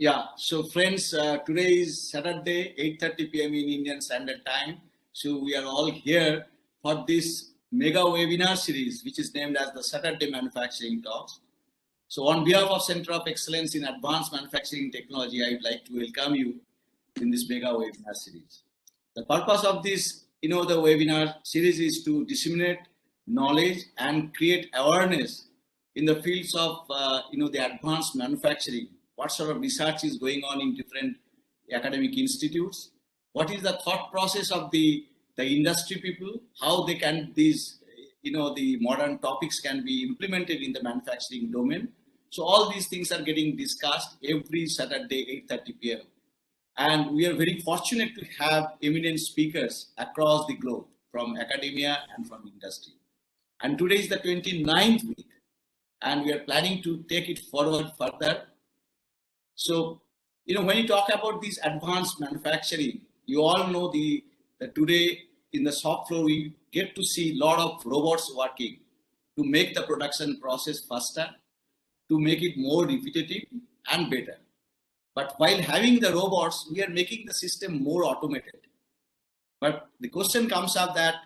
Yeah, so friends, today is Saturday, 8:30 p.m. in Indian Standard Time. So we are all here for this mega webinar series, which is named as the Saturday Manufacturing Talks. So on behalf of Center of Excellence in Advanced Manufacturing Technology, I would like to welcome you in this mega webinar series. The purpose of this, the webinar series is to disseminate knowledge and create awareness in the fields of, the advanced manufacturing. What sort of research is going on in different academic institutes? What is the thought process of the industry people? How they can these, the modern topics can be implemented in the manufacturing domain. So all these things are getting discussed every Saturday, 8:30 p.m. And we are very fortunate to have eminent speakers across the globe from academia and from industry. And today is the 29th week, and we are planning to take it forward further. So, when you talk about this advanced manufacturing, you all know that today in the shop floor, we get to see a lot of robots working to make the production process faster, to make it more repetitive and better. But while having the robots, we are making the system more automated. But the question comes up that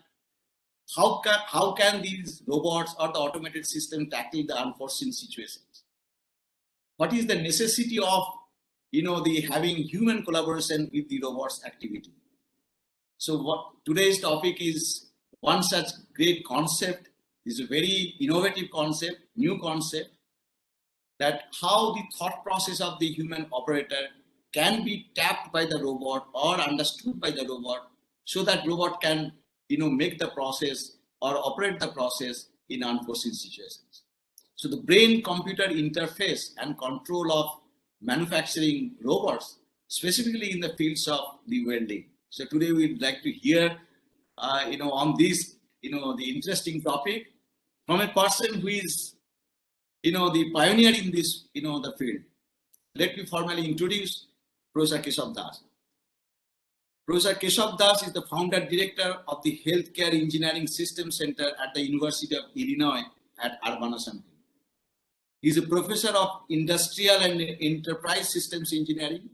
how can these robots or the automated system tackle the unforeseen situations? What is the necessity of the having human collaboration with the robots activity? So today's topic is one such great concept. Is a very innovative concept, new concept, that how the thought process of the human operator can be tapped by the robot or understood by the robot, so that robot can make the process or operate the process in unforeseen situations. So the brain computer interface and control of manufacturing robots, specifically in the fields of the welding. So today we'd like to hear on this the interesting topic from a person who is the pioneer in this, the field. Let me formally introduce Professor Kesavadas. Professor Kesavadas is the founder director of the Healthcare Engineering Systems Center at the University of Illinois at Urbana-Champaign. He is a professor of Industrial and Enterprise Systems Engineering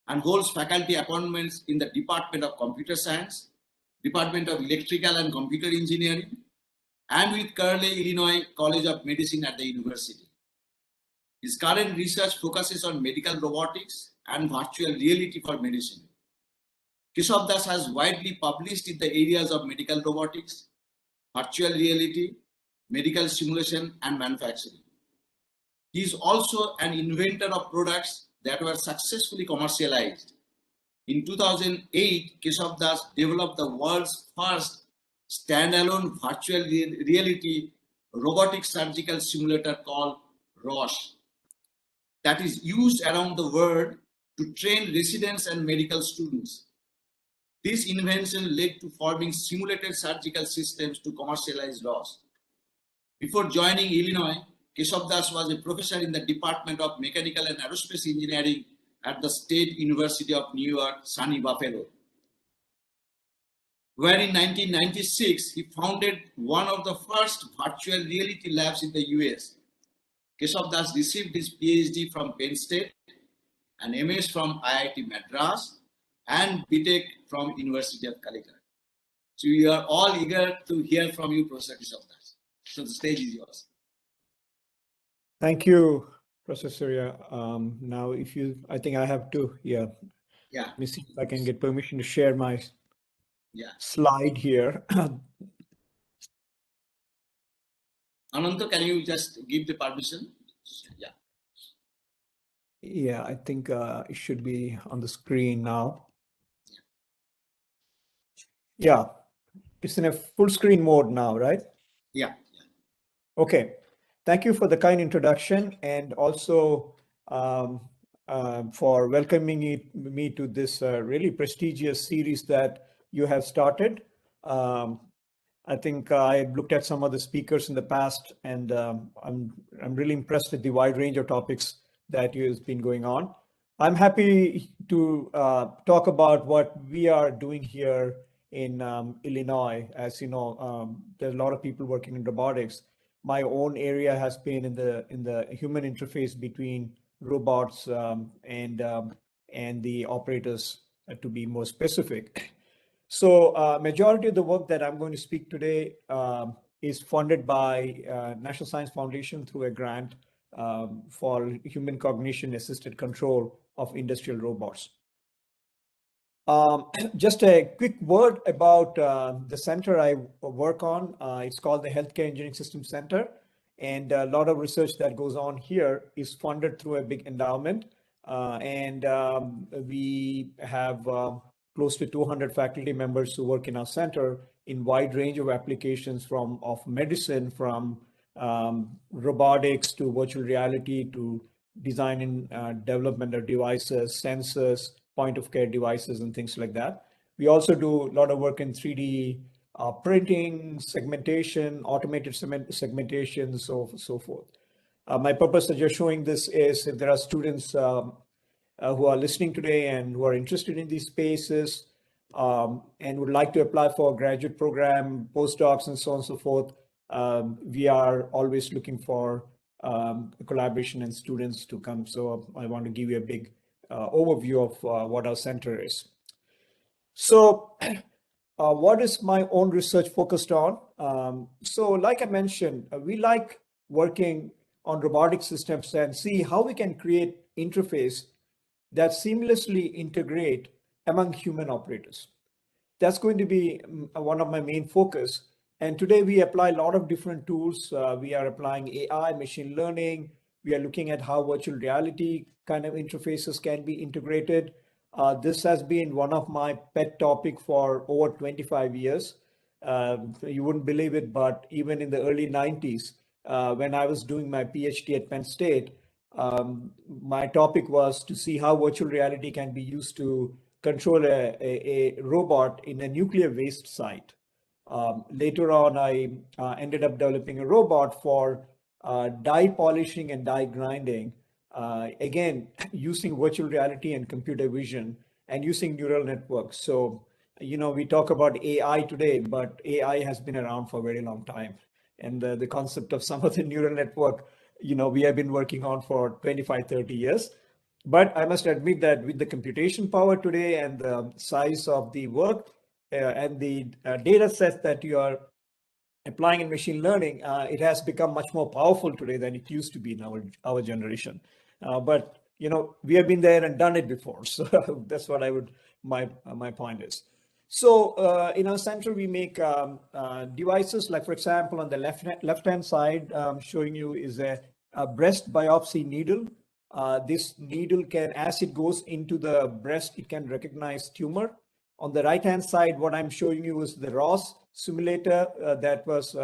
and holds faculty appointments in the Department of Computer Science, Department of Electrical and Computer Engineering, and with Gerlich, Illinois College of Medicine at the university. His current research focuses on medical robotics and virtual reality for medicine. Kesavadas has widely published in the areas of medical robotics, virtual reality, medical simulation, and manufacturing. He is also an inventor of products that were successfully commercialized. In 2008, Kesavadas developed the world's first standalone virtual reality robotic surgical simulator called ROSH that is used around the world to train residents and medical students. This invention led to forming simulated surgical systems to commercialize ROSH. Before joining Illinois, Kesavadas was a professor in the Department of Mechanical and Aerospace Engineering at the State University of New York, sunny Buffalo, where in 1996, he founded one of the first virtual reality labs in the US. Kesavadas received his PhD from Penn State, an MS from IIT Madras, and BTech from University of Calicut. So we are all eager to hear from you, Professor Kesavadas. So the stage is yours. Thank you, Professor Surya. Now, I think I have to, let me see if I can get permission to share my slide here. Ananta, can you just give the permission? Yeah, I think it should be on the screen now. Yeah, it's in a full screen mode now, right? Yeah. Okay. Thank you for the kind introduction, and also for welcoming me to this really prestigious series that you have started. I think I looked at some of the speakers in the past, and I'm really impressed with the wide range of topics that has been going on. I'm happy to talk about what we are doing here in Illinois. As you know, there's a lot of people working in robotics. My own area has been in the human interface between robots and the operators, to be more specific. So majority of the work that I'm going to speak today is funded by National Science Foundation through a grant for human cognition assisted control of industrial robots. Just a quick word about the center I work on. It's called the Healthcare Engineering Systems Center. And a lot of research that goes on here is funded through a big endowment. We have close to 200 faculty members who work in our center in wide range of applications of medicine, from robotics to virtual reality to design and development of devices, sensors, point of care devices, and things like that. We also do a lot of work in 3D printing, segmentation, automated segmentation, so forth. My purpose of just showing this is if there are students who are listening today and who are interested in these spaces and would like to apply for a graduate program, postdocs, and so on and so forth, we are always looking for collaboration and students to come. So I want to give you a big overview of what our center is. So what is my own research focused on? So like I mentioned, we like working on robotic systems and see how we can create interface that seamlessly integrate among human operators. That's going to be one of my main focus. And today we apply a lot of different tools. We are applying AI, machine learning. We are looking at how virtual reality kind of interfaces can be integrated. This has been one of my pet topic for over 25 years. You wouldn't believe it, but even in the early 90s, when I was doing my PhD at Penn State, my topic was to see how virtual reality can be used to control a robot in a nuclear waste site. Later on, I ended up developing a robot for die polishing and die grinding, again, using virtual reality and computer vision and using neural networks. So, we talk about AI today, but AI has been around for a very long time. And the concept of some of the neural network, we have been working on for 25, 30 years. But I must admit that with the computation power today and the size of the work and the data sets that you are applying in machine learning, it has become much more powerful today than it used to be in our generation. But we have been there and done it before. So that's what my point is. So in our center, we make devices like, for example, on the left-hand side, showing you is a breast biopsy needle. This needle can, as it goes into the breast, it can recognize tumor. On the right-hand side, what I'm showing you is the ROS simulator that was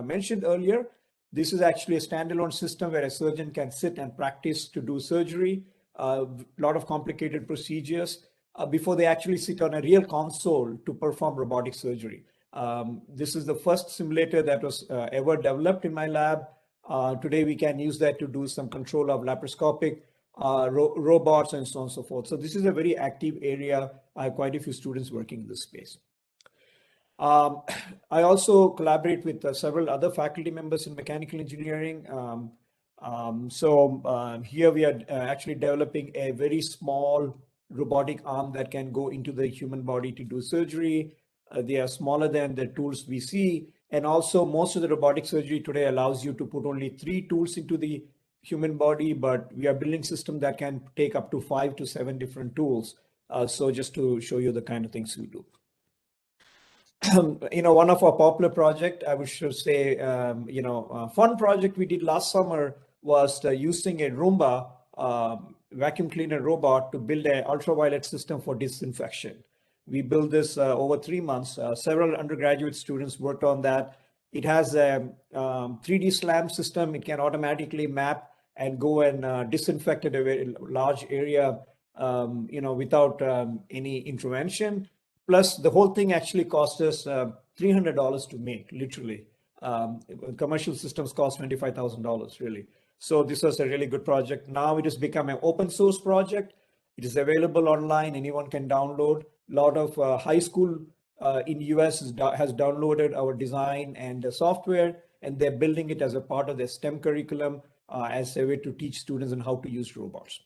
mentioned earlier. This is actually a standalone system where a surgeon can sit and practice to do surgery, a lot of complicated procedures before they actually sit on a real console to perform robotic surgery. This is the first simulator that was ever developed in my lab. Today, we can use that to do some control of laparoscopic robots and so on and so forth. So this is a very active area. I have quite a few students working in this space. I also collaborate with several other faculty members in mechanical engineering. Here we are actually developing a very small robotic arm that can go into the human body to do surgery. They are smaller than the tools we see. And also most of the robotic surgery today allows you to put only 3 tools into the human body, but we are building system that can take up to 5 to 7 different tools. So just to show you the kind of things we do. One of our popular project, I would say, fun project we did last summer was using a Roomba vacuum cleaner robot to build an ultraviolet system for disinfection. We built this over 3 months. Several undergraduate students worked on that. It has a 3D SLAM system. It can automatically map and go and disinfect a very large area, without any intervention. Plus, the whole thing actually cost us $300 to make, literally. Commercial systems cost $25,000, really. So this was a really good project. Now it has become an open source project. It is available online. Anyone can download. A lot of high school in US has downloaded our design and software, and they're building it as a part of their STEM curriculum as a way to teach students on how to use robots.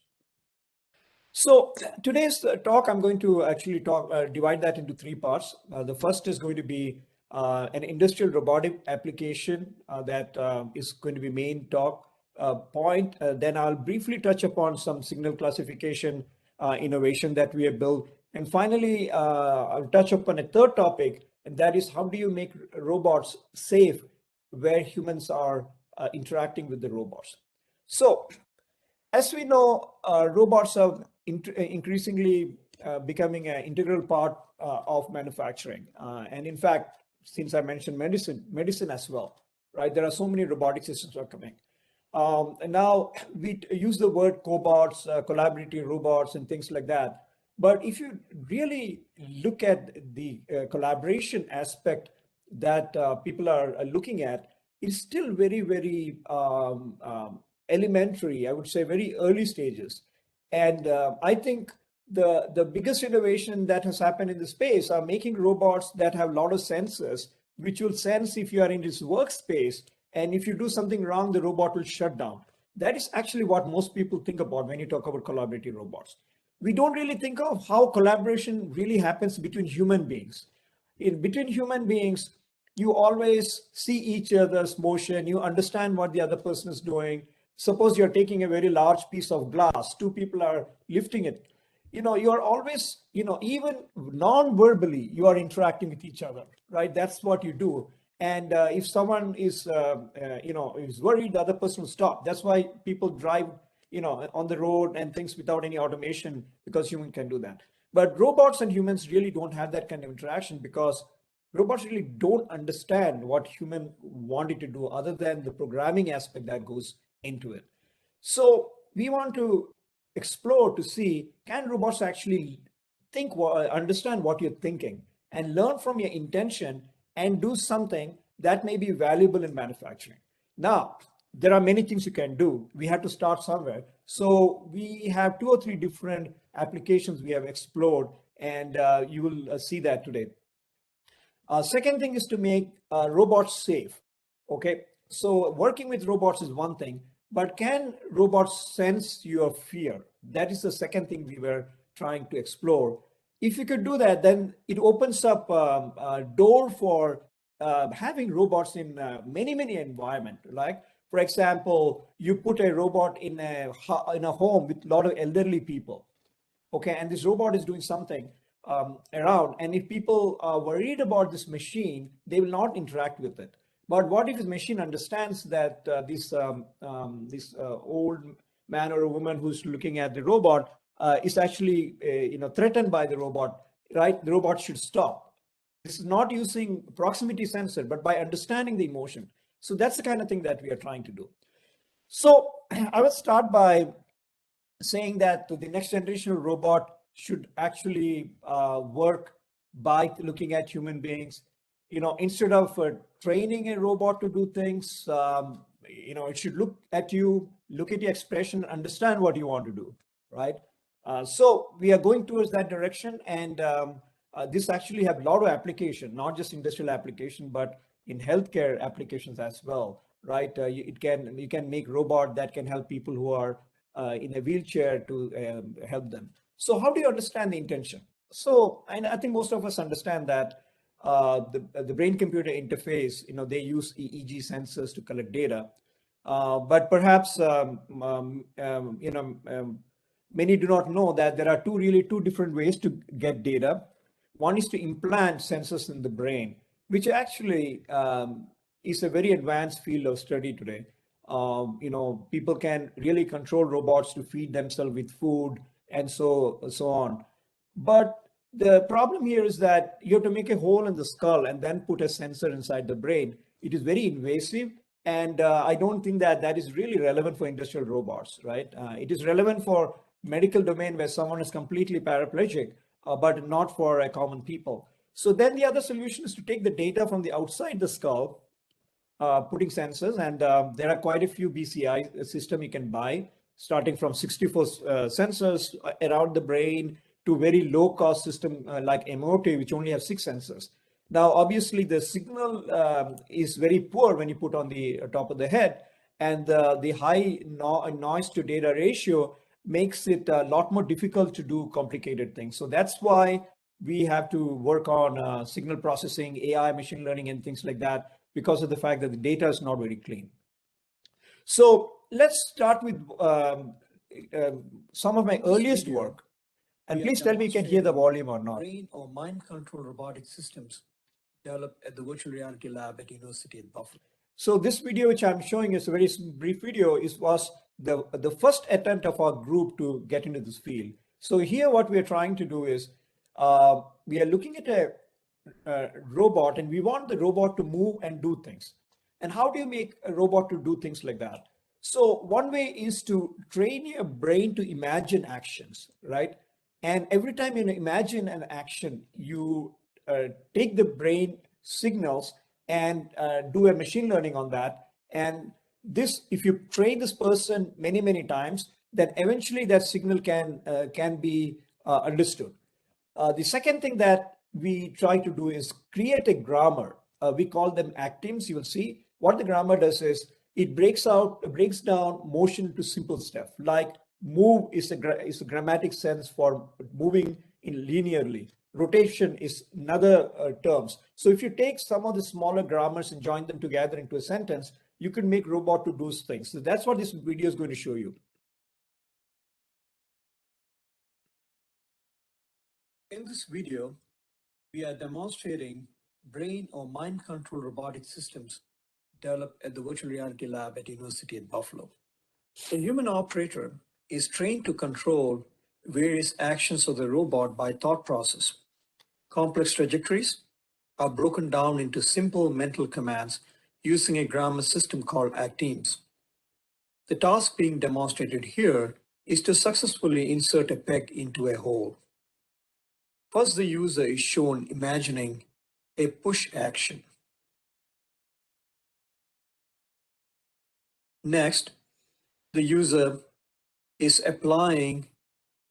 So today's talk, I'm going to actually divide that into three parts. The first is going to be an industrial robotic application that is going to be main talk point. Then I'll briefly touch upon some signal classification innovation that we have built. And finally, I'll touch upon a third topic, and that is how do you make robots safe where humans are interacting with the robots. So as we know, robots are increasingly becoming an integral part of manufacturing. And in fact, since I mentioned medicine as well, right? There are so many robotic systems are coming. And now we use the word cobots, collaborative robots, and things like that. But if you really look at the collaboration aspect that people are looking at, it's still very, very elementary, I would say very early stages. And I think the biggest innovation that has happened in the space are making robots that have a lot of sensors, which will sense if you are in this workspace, and if you do something wrong, the robot will shut down. That is actually what most people think about when you talk about collaborative robots. We don't really think of how collaboration really happens between human beings. Between human beings, you always see each other's motion, you understand what the other person is doing. Suppose you're taking a very large piece of glass, two people are lifting it. You're always, even non-verbally, you are interacting with each other, right? That's what you do. And if someone is, is worried, the other person will stop. That's why people drive, on the road and things without any automation, because human can do that. But robots and humans really don't have that kind of interaction, because robots really don't understand what human wanted to do other than the programming aspect that goes into it. So we want to explore to see, can robots actually understand what you're thinking and learn from your intention and do something that may be valuable in manufacturing. Now, there are many things you can do. We have to start somewhere. So we have 2 or 3 different applications we have explored, and you will see that today. Second thing is to make robots safe. Okay, so working with robots is one thing, but can robots sense your fear? That is the second thing we were trying to explore. If you could do that, then it opens up a door for having robots in many environments. Like, for example, you put a robot in a home with a lot of elderly people. Okay, and this robot is doing something around, and if people are worried about this machine, they will not interact with it. But what if this machine understands that this old man or a woman who's looking at the robot is actually threatened by the robot, right? The robot should stop. This is not using proximity sensor, but by understanding the emotion. So that's the kind of thing that we are trying to do. So I will start by saying that the next generation of robot should actually work by looking at human beings. Instead of training a robot to do things, it should look at you, look at your expression, understand what you want to do, right? So we are going towards that direction, and this actually have a lot of application, not just industrial application, but in healthcare applications as well, right? You can make robot that can help people who are in a wheelchair to help them. So how do you understand the intention? So I think most of us understand that the brain-computer interface, they use EEG sensors to collect data, but perhaps many do not know that there are two different ways to get data. One is to implant sensors in the brain, which actually is a very advanced field of study today. People can really control robots to feed themselves with food and so on. But the problem here is that you have to make a hole in the skull and then put a sensor inside the brain. It is very invasive, and I don't think that is really relevant for industrial robots, right? It is relevant for medical domain where someone is completely paraplegic, but not for common people. So then the other solution is to take the data from the outside the skull, putting sensors, and there are quite a few BCI system you can buy, starting from 64 sensors around the brain to very low cost system like Emotive, which only have 6 sensors. Now, obviously, the signal is very poor when you put on the top of the head, and the high noise to data ratio makes it a lot more difficult to do complicated things. So that's why we have to work on signal processing, AI, machine learning, and things like that, because of the fact that the data is not very clean. So let's start with some of my earliest work. And please tell me you can hear the volume or not. Brain or mind control robotic systems developed at the virtual reality lab at University at Buffalo. So this video, which I'm showing is a very brief video, was the first attempt of our group to get into this field. So here what we are trying to do is we are looking at a robot, and we want the robot to move and do things. And how do you make a robot to do things like that? So one way is to train your brain to imagine actions, right? And every time you imagine an action, you take the brain signals and do a machine learning on that. And this, if you train this person many, many times, then eventually that signal can be understood. The second thing that we try to do is create a grammar. We call them actemes. You will see what the grammar does is it breaks down motion to simple stuff. Like move is a grammatic sense for moving in linearly. Rotation is another terms. So if you take some of the smaller grammars and join them together into a sentence, you can make robot to do things. So that's what this video is going to show you. In this video, we are demonstrating brain or mind control robotic systems developed at the virtual reality lab at University at Buffalo. A human operator is trained to control various actions of the robot by thought process. Complex trajectories are broken down into simple mental commands using a grammar system called actemes. The task being demonstrated here is to successfully insert a peg into a hole. First, the user is shown imagining a push action. Next, the user is applying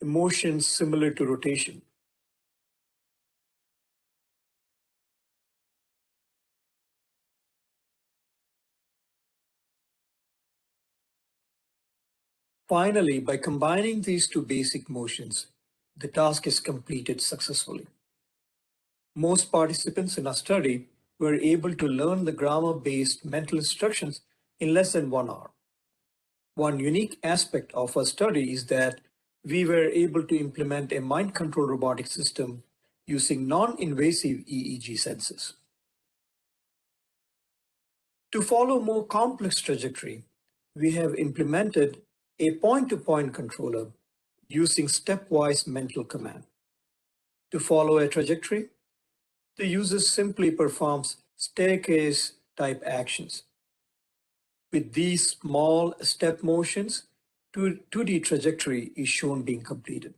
motions similar to rotation. Finally, by combining these two basic motions, the task is completed successfully. Most participants in our study were able to learn the grammar-based mental instructions in less than 1 hour. One unique aspect of our study is that we were able to implement a mind control robotic system using non-invasive EEG sensors. To follow more complex trajectory, we have implemented a point-to-point controller using stepwise mental command. To follow a trajectory, the user simply performs staircase type actions. With these small step motions, 2D trajectory is shown being completed.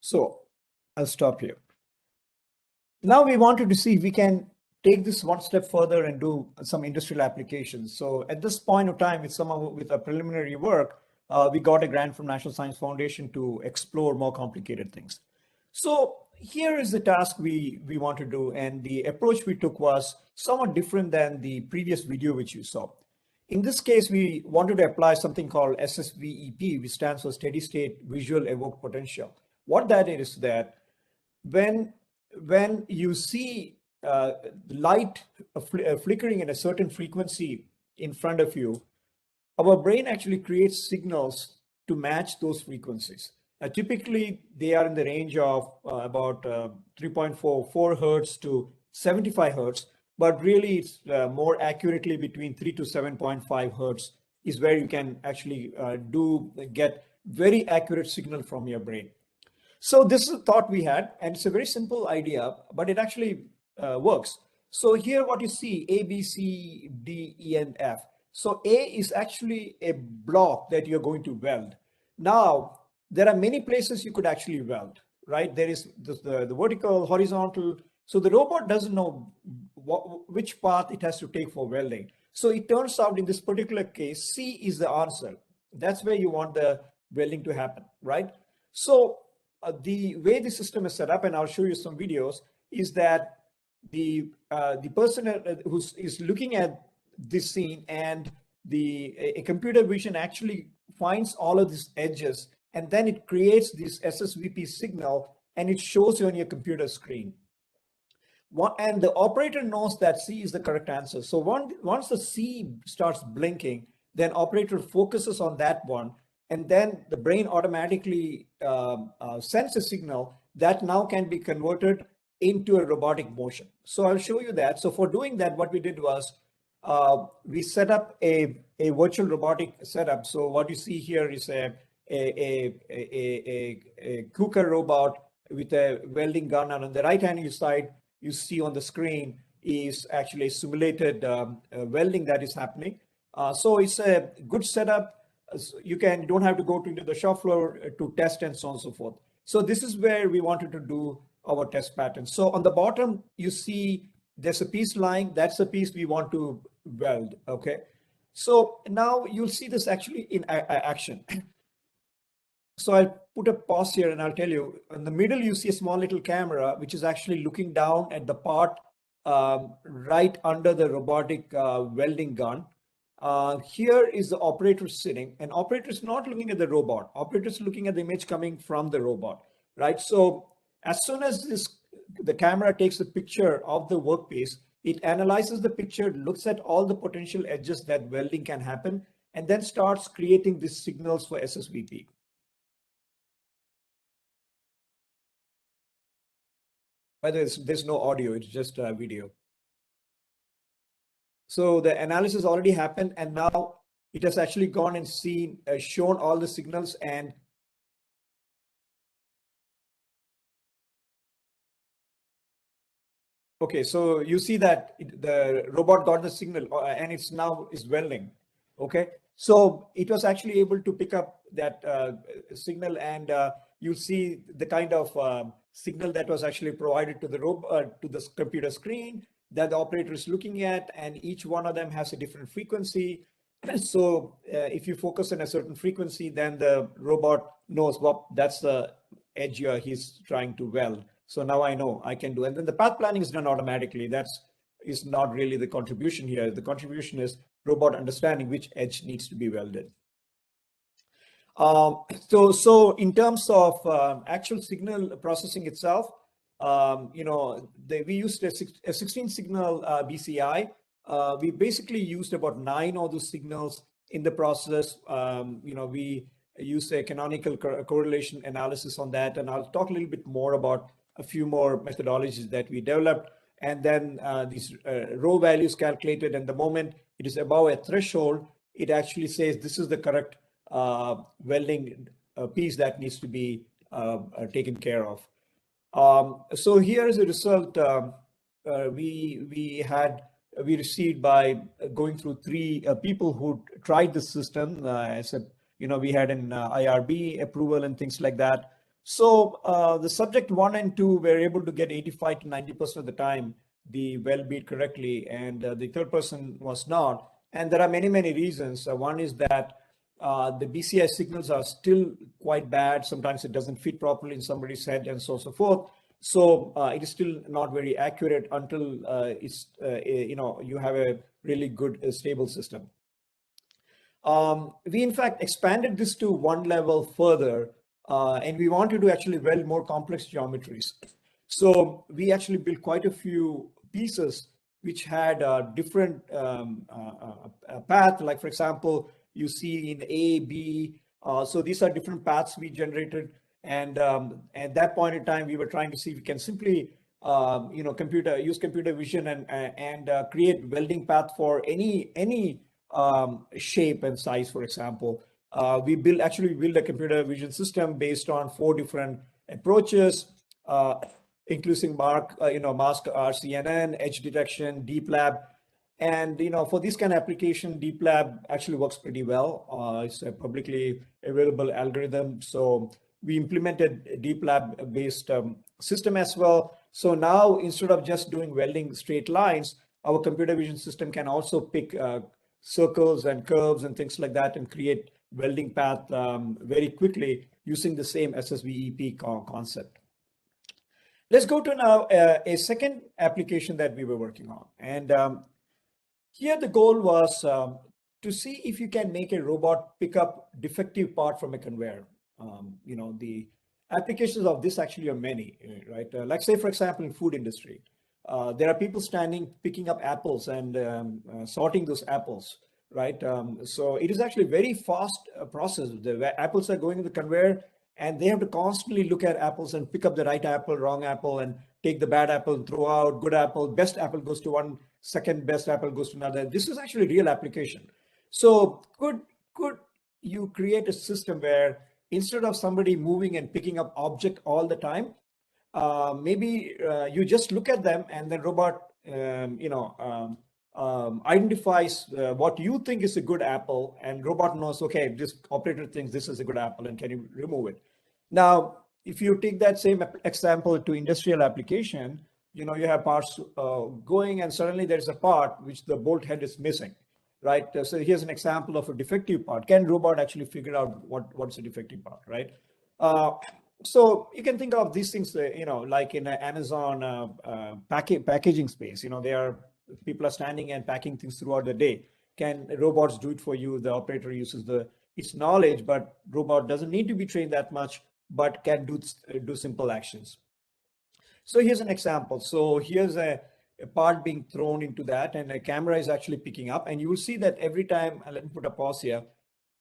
So I'll stop here. Now we wanted to see if we can take this one step further and do some industrial applications. So at this point of time, with a preliminary work, we got a grant from National Science Foundation to explore more complicated things. So here is the task we want to do, and the approach we took was somewhat different than the previous video which you saw. In this case, we wanted to apply something called SSVEP, which stands for Steady State Visual Evoked Potential. What that is that when you see light flickering at a certain frequency in front of you, our brain actually creates signals to match those frequencies. Typically, they are in the range of about 3.44 hertz to 75 hertz, but really it's more accurately between 3 to 7.5 hertz is where you can actually get very accurate signal from your brain. So this is a thought we had, and it's a very simple idea, but it actually works. So here what you see, A, B, C, D, E, and F. So A is actually a block that you're going to weld. Now, there are many places you could actually weld, right? There is the vertical, horizontal. So the robot doesn't know which path it has to take for welding. So it turns out in this particular case, C is the answer. That's where you want the welding to happen, right? So the way the system is set up, and I'll show you some videos, is that the person who is looking at this scene, and a computer vision actually finds all of these edges, and then it creates this SSVP signal, and it shows you on your computer screen. And the operator knows that C is the correct answer. So once the C starts blinking, then operator focuses on that one, and then the brain automatically sends a signal that now can be converted into a robotic motion. So I'll show you that. So for doing that, what we did was we set up a virtual robotic setup. So what you see here is a KUKA robot with a welding gun, and on the right hand side, you see on the screen is actually simulated welding that is happening. So it's a good setup. You don't have to go to the shop floor to test and so on and so forth. So this is where we wanted to do our test pattern. So on the bottom, you see there's a piece lying. That's the piece we want to weld. Okay. So now you'll see this actually in action. So I'll put a pause here and I'll tell you, in the middle, you see a small little camera, which is actually looking down at the part right under the robotic welding gun. Here is the operator sitting, and operator is not looking at the robot. Operator is looking at the image coming from the robot, right? So as soon as the camera takes a picture of the workpiece, it analyzes the picture, looks at all the potential edges that welding can happen, and then starts creating these signals for SSVP. By the way, there's no audio, it's just video. So the analysis already happened, and now it has actually gone and shown all the signals. And okay, so you see that the robot got the signal and it's now is welding. Okay, so it was actually able to pick up that signal, and you see the kind of signal that was actually provided to the robot, to the computer screen that the operator is looking at, and each one of them has a different frequency. So if you focus on a certain frequency, then the robot knows, well, that's the edge here he's trying to weld. So now I know I can do, and then the path planning is done automatically. Is not really the contribution here. The contribution is robot understanding which edge needs to be welded. So in terms of actual signal processing itself, we used a 16 signal BCI. We basically used about 9 of those signals in the process. We used a canonical correlation analysis on that, and I'll talk a little bit more about a few more methodologies that we developed. And then these row values calculated, and the moment it is above a threshold, it actually says this is the correct welding piece that needs to be taken care of. So here is a result we received by going through 3 people who tried the system. I said, we had an IRB approval and things like that. So the subject 1 and 2 were able to get 85 to 90% of the time the weld beat correctly, and the third person was not. And there are many reasons. One is that the BCI signals are still quite bad. Sometimes it doesn't fit properly in somebody's head, and so forth. So it is still not very accurate until you have a really good stable system. We in fact expanded this to 1 level further, and we wanted to actually weld more complex geometries. So we actually built quite a few pieces which had different path. Like for example, you see in A, B. So these are different paths we generated. And at that point in time, we were trying to see if we can simply, use computer vision and create welding path for any shape and size. For example, we build a computer vision system based on 4 different approaches, including mask RCNN, edge detection, deep lab. And for this kind of application, deep lab actually works pretty well. It's a publicly available algorithm. So we implemented deep lab based system as well. So now instead of just doing welding straight lines, our computer vision system can also pick circles and curves and things like that and create welding path very quickly using the same SSVEP concept. Let's go to now a second application that we were working on. And here the goal was to see if you can make a robot pick up defective part from a conveyor. The applications of this actually are many, right? Like say, for example, in food industry, there are people standing, picking up apples and sorting those apples, right? So it is actually a very fast process. The apples are going in the conveyor and they have to constantly look at apples and pick up the right apple, wrong apple, and take the bad apple and throw out good apple. Best apple goes to one, second best apple goes to another. This is actually a real application. So could you create a system where instead of somebody moving and picking up object all the time, maybe you just look at them and the robot, identifies what you think is a good apple, and robot knows, okay, this operator thinks this is a good apple, and can you remove it? Now, if you take that same example to industrial application, you have parts going, and suddenly there's a part which the bolt head is missing, right? So here's an example of a defective part. Can robot actually figure out what's a defective part, right? So you can think of these things, like in Amazon packaging space. People are standing and packing things throughout the day. Can robots do it for you? The operator uses its knowledge, but robot doesn't need to be trained that much, but can do simple actions. So here's an example. So here's a part being thrown into that, and a camera is actually picking up. And you will see that every time, let me put a pause here.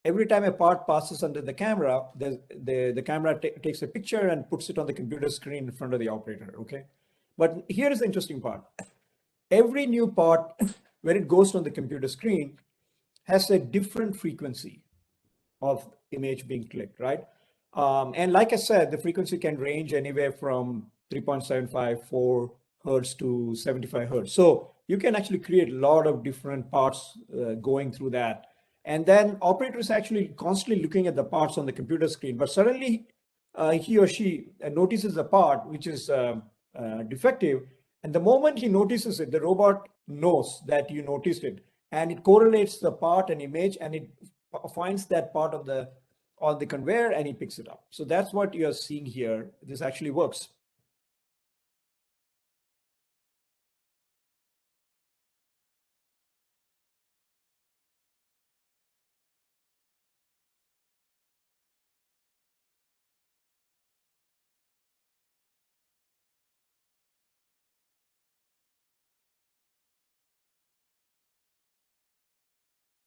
Every time a part passes under the camera, the camera takes a picture and puts it on the computer screen in front of the operator, okay? But here is the interesting part. Every new part, when it goes on the computer screen, has a different frequency of image being clicked, right? And like I said, the frequency can range anywhere from 3.754 hertz to 75 hertz. So you can actually create a lot of different parts going through that. And then operators actually constantly looking at the parts on the computer screen, but suddenly he or she notices a part which is defective. And the moment he notices it, the robot knows that you noticed it, and it correlates the part and image, and it finds that part on the conveyor, and he picks it up. So that's what you're seeing here. This actually works.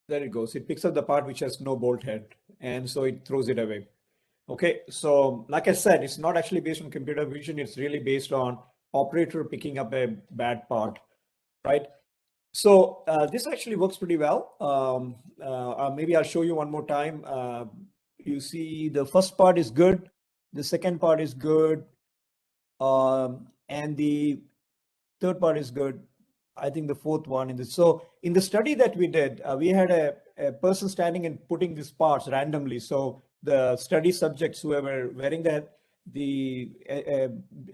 There it goes. It picks up the part which has no bolt head, and so it throws it away. Okay, so like I said, it's not actually based on computer vision. It's really based on operator picking up a bad part, right? So this actually works pretty well. Maybe I'll show you one more time. You see the first part is good. The second part is good. And the third part is good. I think the fourth one in this. So in the study that we did, we had a person standing and putting these parts randomly. So the study subjects who were wearing the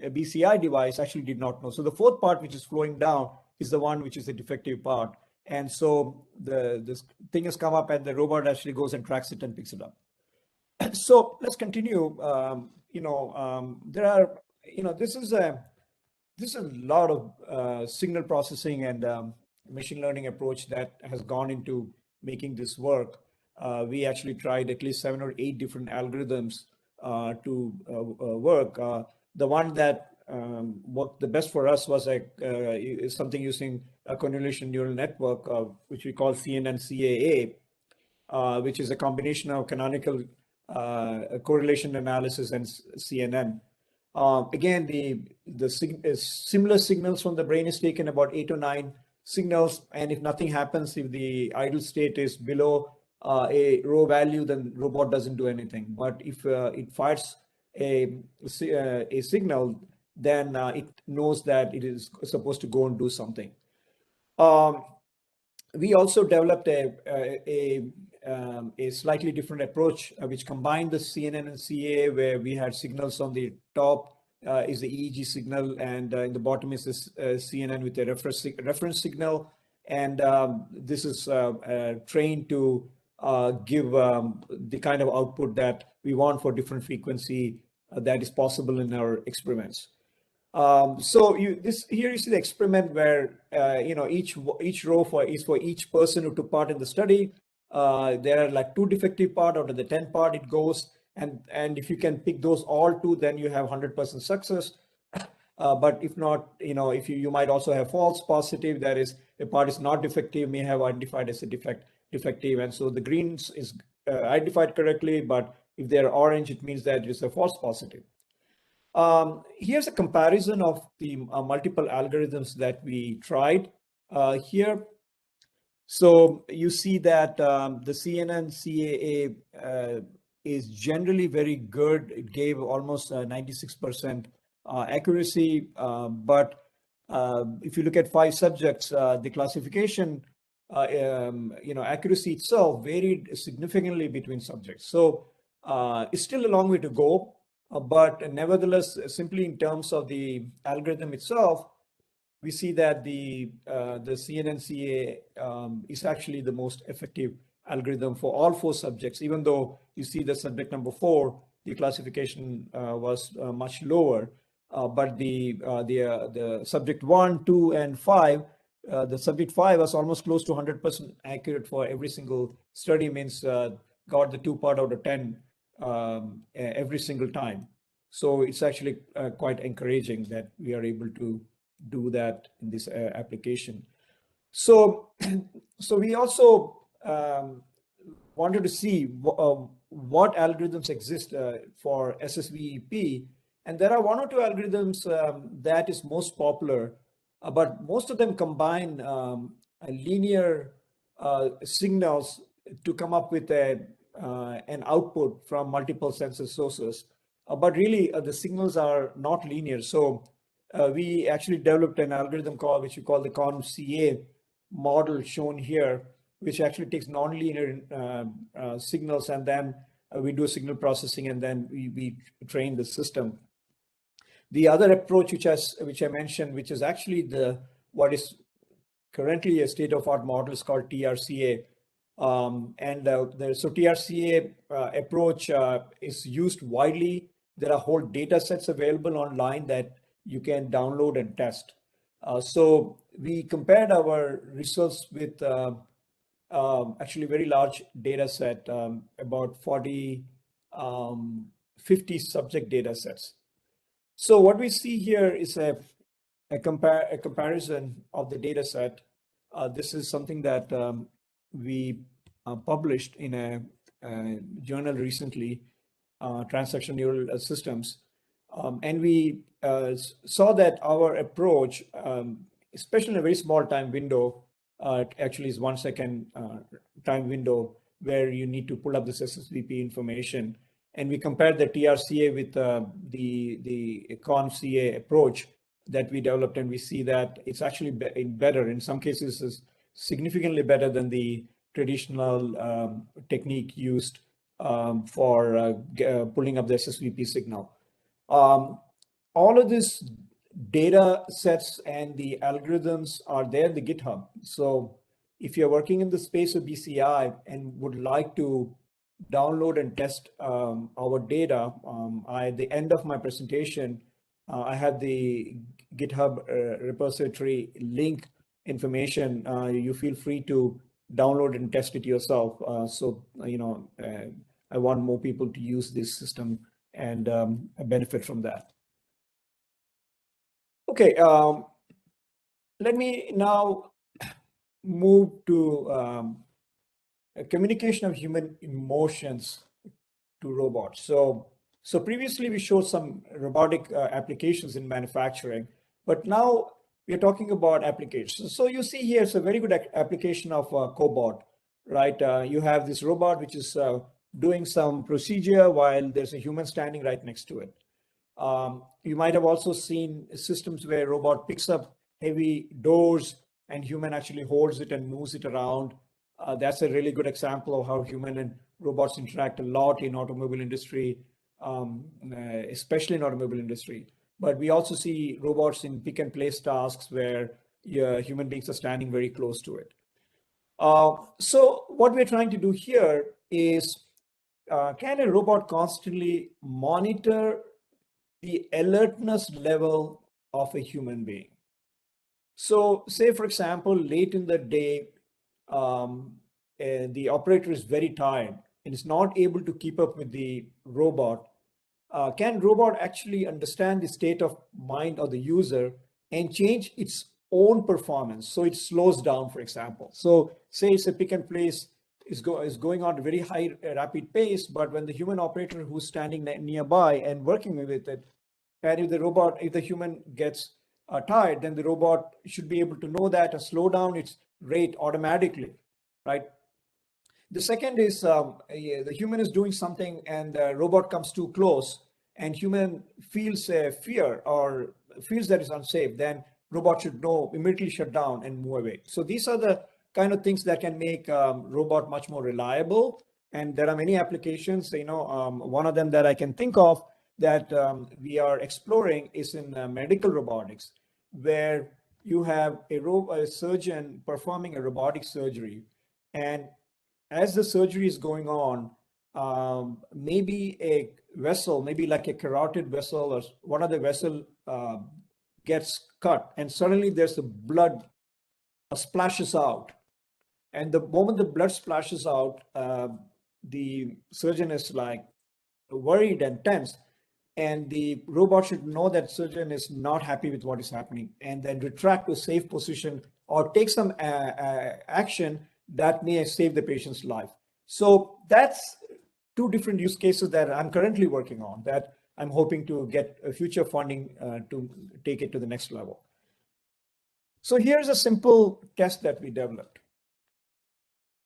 BCI device actually did not know. So the fourth part, which is flowing down, is the one which is a defective part. And so this thing has come up, and the robot actually goes and tracks it and picks it up. So let's continue. There are, this is a lot of signal processing and machine learning approach that has gone into making this work. We actually tried at least 7 or 8 different algorithms to work. The one that worked the best for us was is something using a convolutional neural network, which we call CNN-CAA, which is a combination of canonical correlation analysis and CNN. Again, the similar signals from the brain is taken, about 8 or 9 signals, and if nothing happens, if the idle state is below a row value, then robot doesn't do anything. But if it fires a signal, then it knows that it is supposed to go and do something. We also developed a slightly different approach, which combined the CNN and CA, where we had signals on the top is the EEG signal, and in the bottom is this CNN with a reference signal. And this is trained to give the kind of output that we want for different frequency that is possible in our experiments. So here you see the experiment where each row is for each person who took part in the study. There are like 2 defective part out of the 10 part it goes, and if you can pick those all 2, then you have 100% success. But if not, if you might also have false positive, that is a part is not defective, may have identified as a defective, and so the greens is identified correctly, but if they're orange, it means that it's a false positive. Here's a comparison of the multiple algorithms that we tried here. So you see that the CNN CAA is generally very good. It gave almost 96% accuracy. But if you look at 5 subjects, the classification, accuracy itself varied significantly between subjects. So it's still a long way to go. But nevertheless, simply in terms of the algorithm itself, we see that the CNNCA is actually the most effective algorithm for all 4 subjects, even though you see the subject number 4, the classification was much lower. But the subject 1, 2, and 5, the subject 5 was almost close to 100% accurate for every single study, means got the 2 part out of 10 every single time. So it's actually quite encouraging that we are able to do that in this application. So we also wanted to see what algorithms exist for SSVEP, and there are 1 or 2 algorithms that is most popular, but most of them combine linear signals to come up with an output from multiple sensor sources. But really, the signals are not linear. So we actually developed an algorithm which we call the CoEAMT model, shown here, which actually takes nonlinear signals, and then we do signal processing, and then we train the system. The other approach, which I mentioned, which is actually what is currently a state-of-art model, is called TRCA. So TRCA approach is used widely. There are whole data sets available online that you can download and test. So we compared our results with actually very large data set, about 50 subject data sets. So what we see here is a comparison of the data set. This is something that we published in a journal recently, Transaction Neural Systems. And we saw that our approach, especially in a very small time window, actually is 1 second time window, where you need to pull up this SSVP information. And we compared the TRCA with the CoEAMT approach that we developed, and we see that it's actually better. In some cases, is significantly better than the traditional technique used for pulling up the SSVP signal. All of these data sets and the algorithms are there in the GitHub. So if you're working in the space of BCI and would like to download and test our data, at the end of my presentation, I have the GitHub repository link information. You feel free to download and test it yourself. I want more people to use this system and benefit from that. Okay, let me now move to communication of human emotions to robots. So previously we showed some robotic applications in manufacturing, but now we are talking about applications. So you see here, it's a very good application of cobot, right? You have this robot which is doing some procedure while there's a human standing right next to it. You might have also seen systems where robot picks up heavy doors and human actually holds it and moves it around. That's a really good example of how human and robots interact a lot in automobile industry, especially in automobile industry. But we also see robots in pick and place tasks where human beings are standing very close to it. So what we're trying to do here is, can a robot constantly monitor the alertness level of a human being. So say, for example, late in the day, the operator is very tired and is not able to keep up with the robot. Can robot actually understand the state of mind of the user and change its own performance so it slows down, for example? So say it's a pick and place is going on at a very high rapid pace, but when the human operator who's standing nearby and working with it, and if the human gets tired, then the robot should be able to know that and slow down its rate automatically, right? The second is the human is doing something and the robot comes too close and human feels fear or feels that it's unsafe, then robot should know, immediately shut down and move away. So these are the kind of things that can make robot much more reliable. And there are many applications, one of them that I can think of that we are exploring is in medical robotics, where you have a surgeon performing a robotic surgery. And as the surgery is going on, maybe a vessel, maybe like a carotid vessel or one of the vessel gets cut, and suddenly there's the blood splashes out. And the moment the blood splashes out, the surgeon is like worried and tense. And the robot should know that surgeon is not happy with what is happening and then retract to a safe position or take some action that may save the patient's life. So that's two different use cases that I'm currently working on that I'm hoping to get future funding to take it to the next level. So here's a simple test that we developed.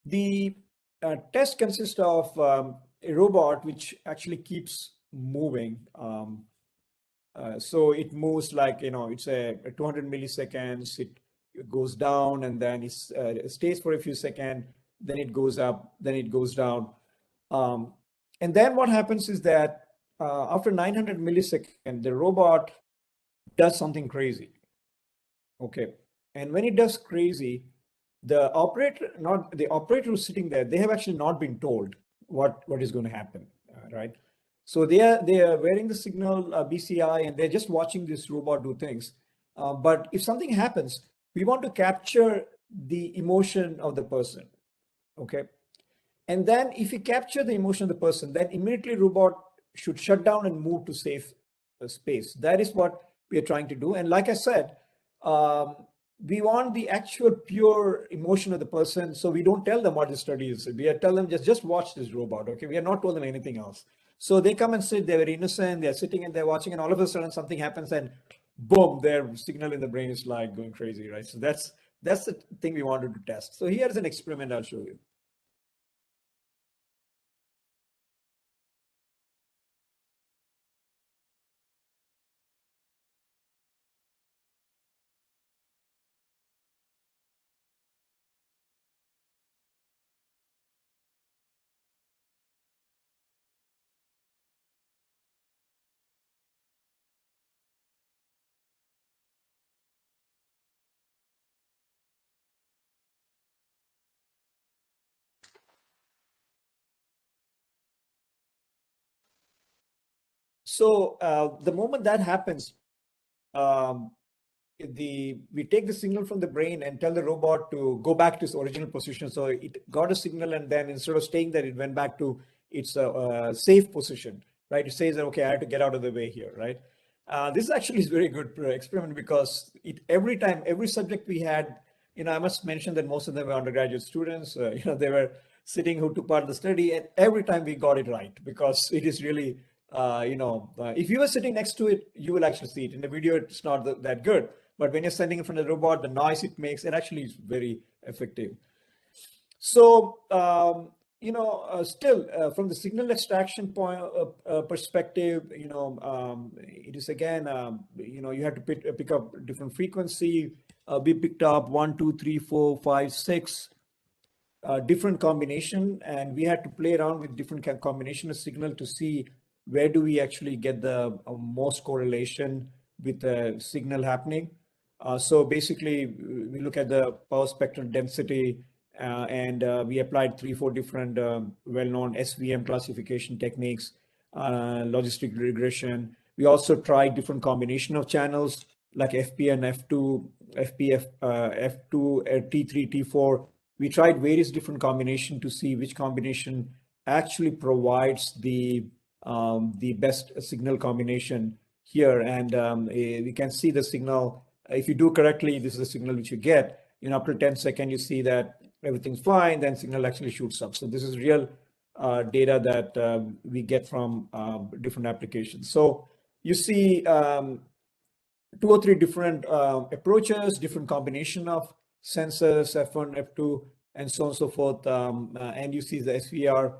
The test consists of a robot which actually keeps moving. So it moves like, it's a 200 milliseconds, it goes down and then it stays for a few seconds, then it goes up, then it goes down. And then what happens is that after 900 milliseconds, the robot does something crazy. Okay. And when it does crazy, the operator who's sitting there, they have actually not been told what is going to happen, right? So they are wearing the signal BCI and they're just watching this robot do things. But if something happens, we want to capture the emotion of the person, okay? And then if you capture the emotion of the person, then immediately robot should shut down and move to safe space. That is what we are trying to do. And like I said, we want the actual pure emotion of the person. So we don't tell them what the study is. We tell them just watch this robot, okay? We are not told them anything else. So they come and sit, they're very innocent, they're sitting and they're watching, and all of a sudden something happens and boom, their signal in the brain is like going crazy, right? So that's the thing we wanted to test. So here's an experiment I'll show you. So the moment that happens, we take the signal from the brain and tell the robot to go back to its original position. So it got a signal and then instead of staying there, it went back to its safe position, right? It says that, okay, I have to get out of the way here, right? This actually is very good experiment because every subject we had, I must mention that most of them were undergraduate students, they were sitting who took part in the study, and every time we got it right because it is really, if you were sitting next to it, you will actually see it. In the video, it's not that good. But when you're standing in front of the robot, the noise it makes, it actually is very effective. So, still from the signal extraction point perspective, it is again, you have to pick up different frequency. We picked up 1, 2, 3, 4, 5, 6 different combination, and we had to play around with different combination of signal to see where do we actually get the most correlation with the signal happening. So basically, we look at the power spectrum density, and we applied 3-4 different well-known SVM classification techniques, logistic regression. We also tried different combination of channels like FP and F2, FPF, F2, T3, T4. We tried various different combinations to see which combination actually provides the best signal combination here. And we can see the signal. If you do correctly, this is the signal which you get. After 10 seconds, you see that everything's fine, then signal actually shoots up. So this is real data that we get from different applications. So you see 2 or 3 different approaches, different combination of sensors, F1, F2, and so on and so forth. And you see the SVR,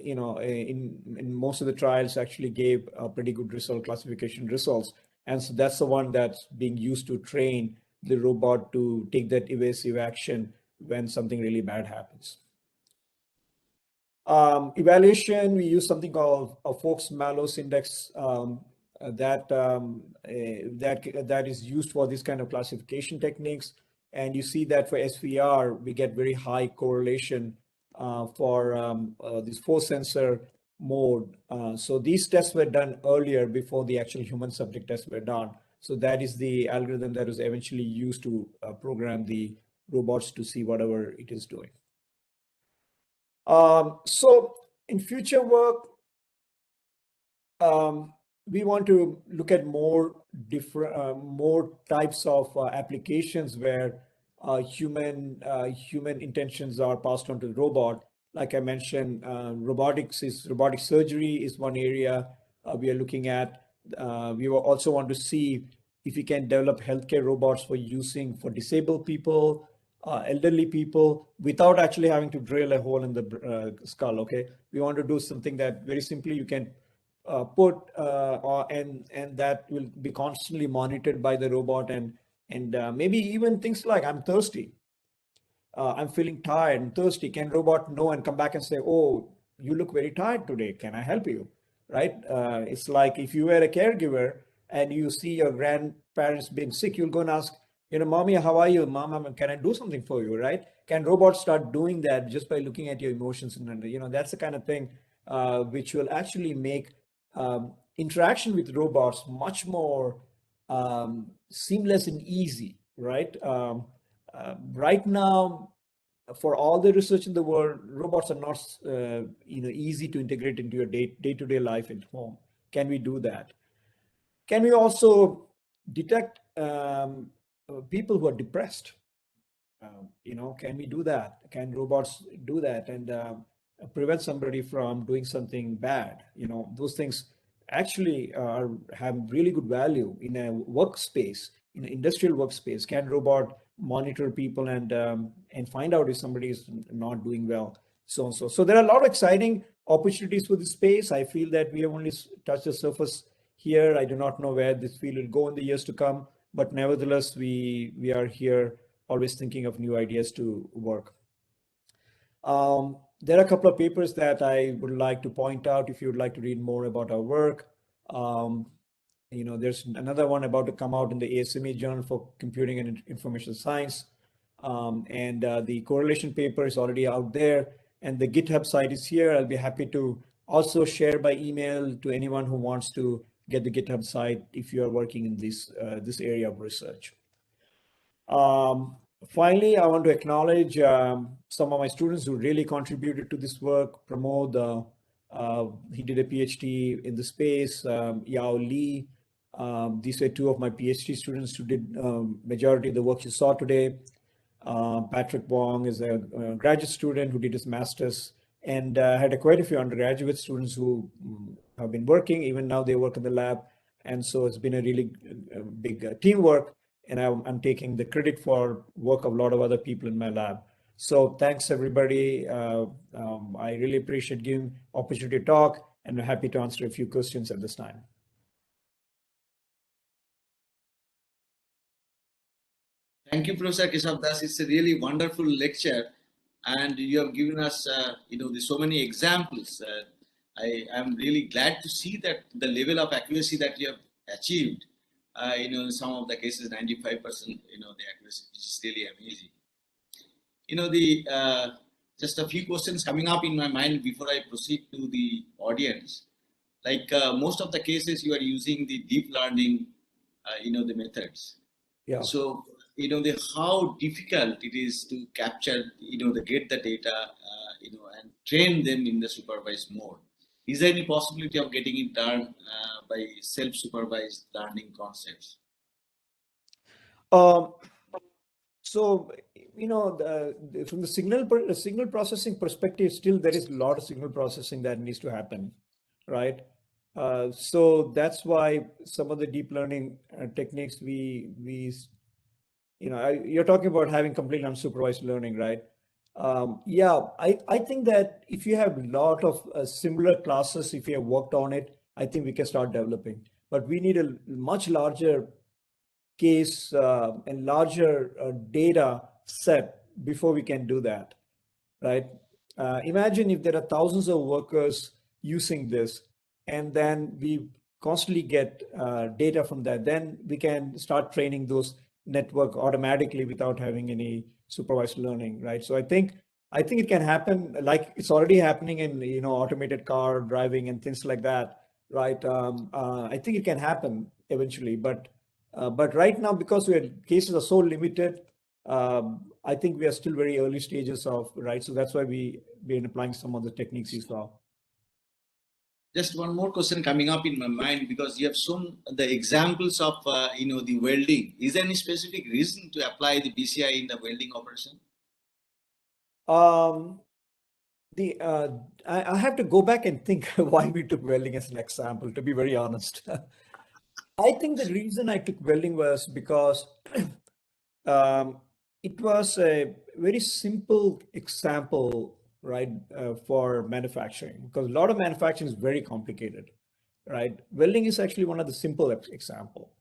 in most of the trials actually gave a pretty good result, classification results. And so that's the one that's being used to train the robot to take that evasive action when something really bad happens. Evaluation, we use something called a Fox-Mallows index that is used for this kind of classification techniques. And you see that for SVR, we get very high correlation for this force sensor mode. So these tests were done earlier before the actual human subject tests were done. So that is the algorithm that was eventually used to program the robots to see whatever it is doing. So in future work, we want to look at more types of applications where human intentions are passed on to the robot. Like I mentioned, robotic surgery is one area we are looking at. We will also want to see if we can develop healthcare robots for using for disabled people, elderly people, without actually having to drill a hole in the skull. Okay, we want to do something that very simply you can put and that will be constantly monitored by the robot, and maybe even things like, I'm thirsty, I'm feeling tired and thirsty. Can robot know and come back and say, oh, you look very tired today, can I help you? Right? It's like if you were a caregiver and you see your grandparents being sick, you'll go and ask, mommy, how are you? Mom, can I do something for you? Right? Can robots start doing that just by looking at your emotions? And that's the kind of thing which will actually make interaction with robots much more seamless and easy, right? Right now, for all the research in the world, robots are not easy to integrate into your day-to-day life at home. Can we do that? Can we also detect people who are depressed? Can we do that? Can robots do that and prevent somebody from doing something bad? Those things actually have really good value in a workspace, in an industrial workspace. Can robot monitor people and find out if somebody is not doing well, so and so. So there are a lot of exciting opportunities for this space. I feel that we have only touched the surface here. I do not know where this field will go in the years to come, but nevertheless, we are here always thinking of new ideas to work. There are a couple of papers that I would like to point out if you would like to read more about our work. There's another one about to come out in the ASME Journal for Computing and Information Science. And the correlation paper is already out there, and the GitHub site is here. I'll be happy to also share by email to anyone who wants to get the GitHub site if you are working in this area of research. Finally, I want to acknowledge some of my students who really contributed to this work. Pramod, he did a PhD in the space. Yao Li, these are 2 of my PhD students who did majority of the work you saw today. Patrick Wong is a graduate student who did his master's, and had quite a few undergraduate students who have been working. Even now they work in the lab. And so it's been a really big teamwork. And I'm taking the credit for work of a lot of other people in my lab. So thanks, everybody. I really appreciate giving opportunity to talk, and I'm happy to answer a few questions at this time. Thank you, Professor Kesavadas. It's a really wonderful lecture, and you have given us, there's so many examples. I am really glad to see that the level of accuracy that you have achieved. In some of the cases, 95%, the accuracy, which is really amazing. Just a few questions coming up in my mind before I proceed to the audience. Like most of the cases, you are using the deep learning the methods. Yeah. So, how difficult it is to capture, get the data, and train them in the supervised mode. Is there any possibility of getting it done by self-supervised learning concepts? Um, so, from the signal processing perspective, still there is a lot of signal processing that needs to happen, right? So that's why some of the deep learning techniques you're talking about having completely unsupervised learning, right? Yeah, I think that if you have a lot of similar classes, if you have worked on it, I think we can start developing. But we need a much larger case and larger data set before we can do that, right? Imagine if there are thousands of workers using this, and then we constantly get data from that, then we can start training those network automatically without having any supervised learning, right? So I think it can happen, like it's already happening in automated car driving and things like that, right? I think it can happen eventually, but right now, because cases are so limited, I think we are still very early stages of, right? So that's why we've been applying some of the techniques you saw. Just one more question coming up in my mind, because you have shown the examples of, the welding. Is there any specific reason to apply the BCI in the welding operation? I have to go back and think why we took welding as an example, to be very honest. I think the reason I took welding was because it was a very simple example, right, for manufacturing, because a lot of manufacturing is very complicated, right? Welding is actually one of the simple example.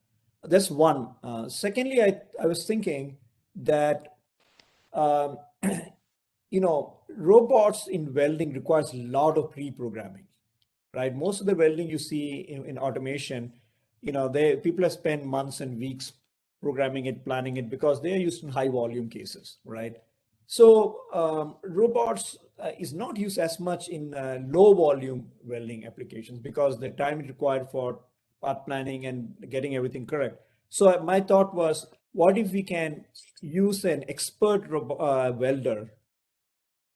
That's one. Secondly, I was thinking that robots in welding requires a lot of pre-programming, right? Most of the welding you see in automation, people have spent months and weeks programming it, planning it, because they are used in high volume cases, right? So robots is not used as much in low volume welding applications because the time required for part planning and getting everything correct. So my thought was, what if we can use an expert welder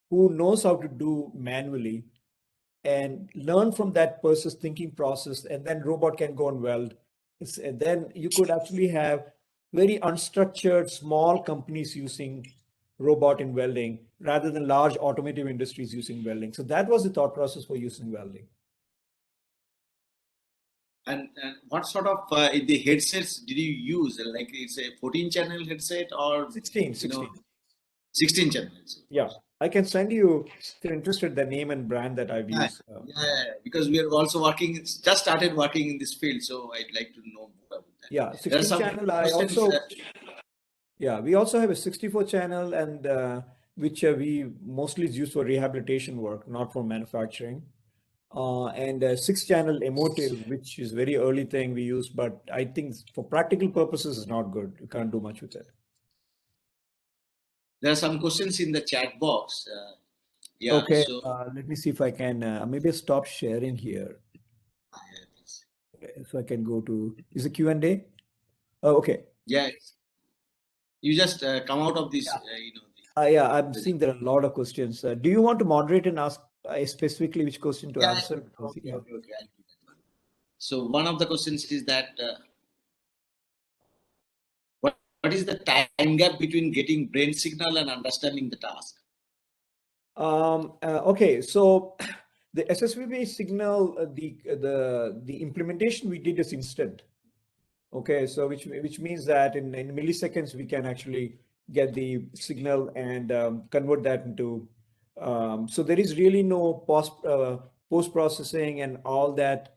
who knows how to do manually and learn from that person's thinking process, and then robot can go and weld. And then you could actually have very unstructured small companies using robot in welding rather than large automotive industries using welding. So that was the thought process for using welding. And what sort of the headsets did you use? Like it's a 14 channel headset or 16. 16 channels? Yeah, I can send you, if you're interested, the name and brand that I've used. Yeah, because we are also just started working in this field, so I'd like to know more about that. Yeah, 16 channel. We also have a 64 channel, and which we mostly is used for rehabilitation work, not for manufacturing. And a 6-channel emotive, which is very early thing we use, but I think for practical purposes it's not good. You can't do much with it. There are some questions in the chat box. Okay, so let me see if I can, maybe stop sharing here. Okay, so I can go to, is it Q&A? Oh, okay. Yeah, you just come out of this, Yeah, I'm seeing there are a lot of questions. Do you want to moderate and ask specifically which question to answer? Okay. So one of the questions is that what is the time gap between getting brain signal and understanding the task? Okay, so the SSVB signal, the implementation we did is instant. Okay, so which means that in milliseconds we can actually get the signal and convert that into. So there is really no post processing and all that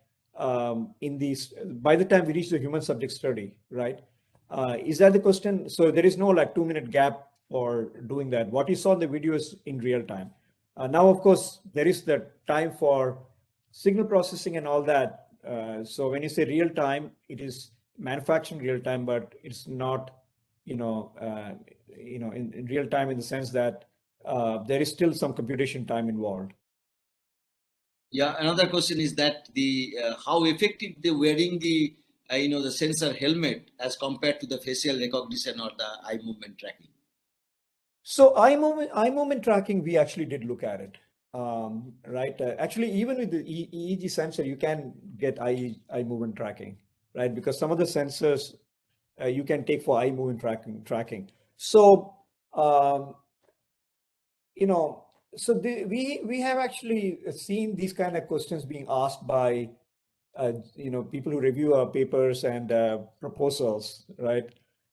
in these. By the time we reach the human subject study, right? Is that the question? So there is no like 2-minute gap for doing that. What you saw in the video is in real time. Now, of course, there is the time for signal processing and all that. So when you say real time, it is manufacturing real time, but it's not, in real time in the sense that there is still some computation time involved. Yeah, another question is that the how effective the wearing the the sensor helmet as compared to the facial recognition or the eye movement tracking? So eye movement tracking, we actually did look at it, right? Actually, even with the EEG sensor, you can get eye movement tracking, right? Because some of the sensors you can take for eye movement tracking. So we have actually seen these kind of questions being asked by people who review our papers and proposals, right?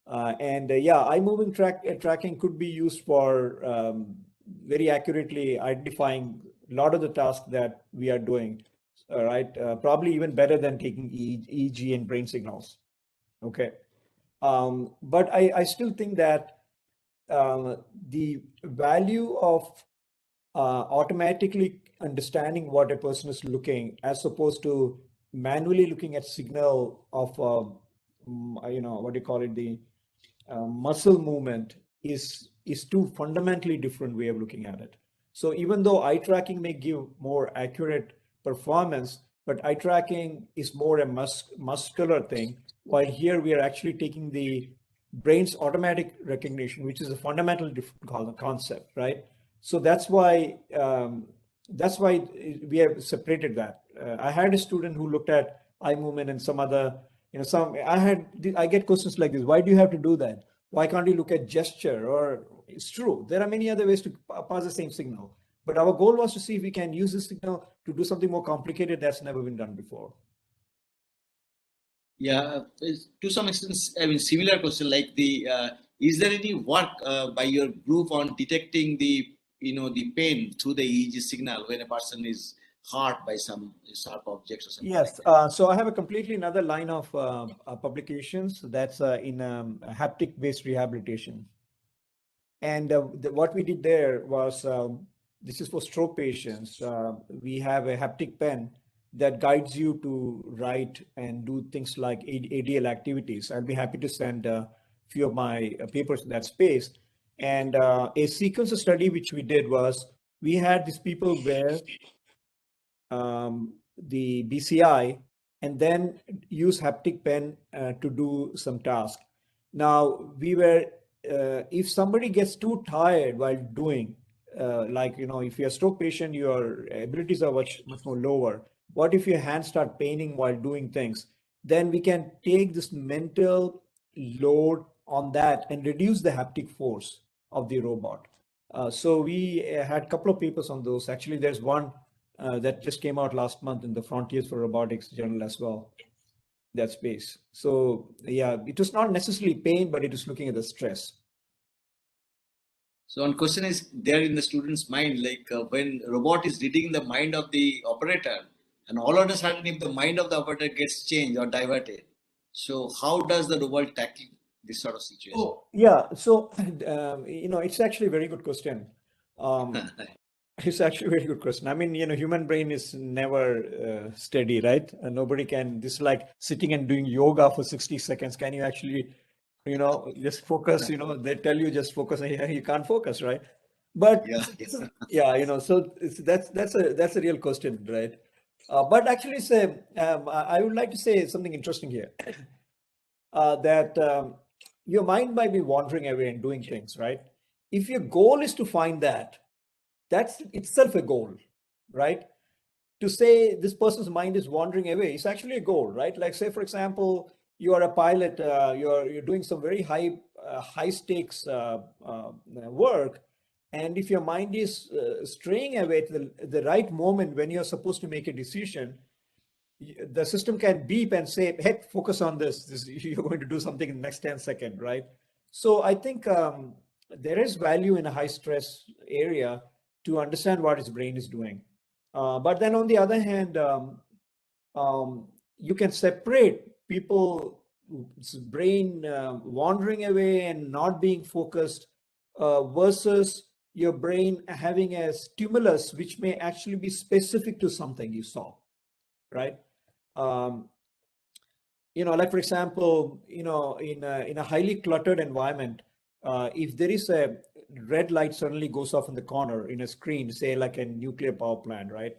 Yeah, eye movement tracking could be used for very accurately identifying a lot of the tasks that we are doing, right? Probably even better than taking EEG and brain signals. Okay. But I still think that the value of automatically understanding what a person is looking, as opposed to manually looking at signal of, what do you call it, the muscle movement, is two fundamentally different way of looking at it. So even though eye tracking may give more accurate performance, but eye tracking is more a muscular thing, while here we are actually taking the brain's automatic recognition, which is a fundamental different concept, right? So that's why we have separated that. I had a student who looked at eye movement and some other, I get questions like this: why do you have to do that? Why can't you look at gesture? Or it's true, there are many other ways to pass the same signal. But our goal was to see if we can use this signal to do something more complicated that's never been done before. Yeah, to some extent, similar question like is there any work by your group on detecting the pain through the EEG signal when a person is hurt by some sharp objects or something? Yes. Like so I have a completely another line of publications that's in haptic-based rehabilitation. And what we did there was, this is for stroke patients. We have a haptic pen that guides you to write and do things like ADL activities. I'll be happy to send a few of my papers in that space. And a sequence of study which we did was, we had these people wear the BCI and then use haptic pen to do some task. Now, if somebody gets too tired while doing, if you're a stroke patient, your abilities are much more lower. What if your hands start paining while doing things? Then we can take this mental load on that and reduce the haptic force of the robot. So we had a couple of papers on those. Actually, there's one that just came out last month in the Frontiers for Robotics journal as well, that space. So yeah, it was not necessarily pain, but it was looking at the stress. So one question is there in the student's mind, like when robot is reading the mind of the operator, and all of a sudden if the mind of the operator gets changed or diverted, so how does the robot tackle this sort of situation? Oh, yeah. So, it's actually a very good question. It's actually a very good question. I mean, human brain is never steady, right? And nobody can, this is like sitting and doing yoga for 60 seconds. Can you actually, just focus, they tell you just focus, and you can't focus, right? But yeah, so that's a real question, right? But actually I would like to say something interesting here. That your mind might be wandering away and doing things, right? If your goal is to find that, that's itself a goal, right? To say this person's mind is wandering away is actually a goal, right? Like, say, for example, you are a pilot, you're doing some very high stakes work, and if your mind is straying away to the right moment when you're supposed to make a decision, the system can beep and say, hey, focus on this, you're going to do something in the next 10 seconds, right? So I think there is value in a high stress area to understand what his brain is doing. But then on the other hand, you can separate people's brain wandering away and not being focused versus your brain having a stimulus which may actually be specific to something you saw, right? Like, for example, in a highly cluttered environment, if there is a red light suddenly goes off in the corner in a screen, say like a nuclear power plant, right?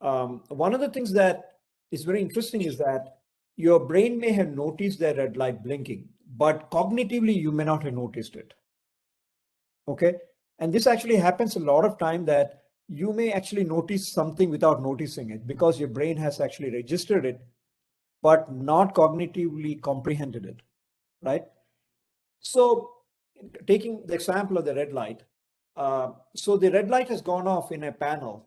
One of the things that is very interesting is that your brain may have noticed that red light blinking, but cognitively you may not have noticed it. Okay. And this actually happens a lot of time, that you may actually notice something without noticing it because your brain has actually registered it, but not cognitively comprehended it, right? So taking the example of the red light, so the red light has gone off in a panel.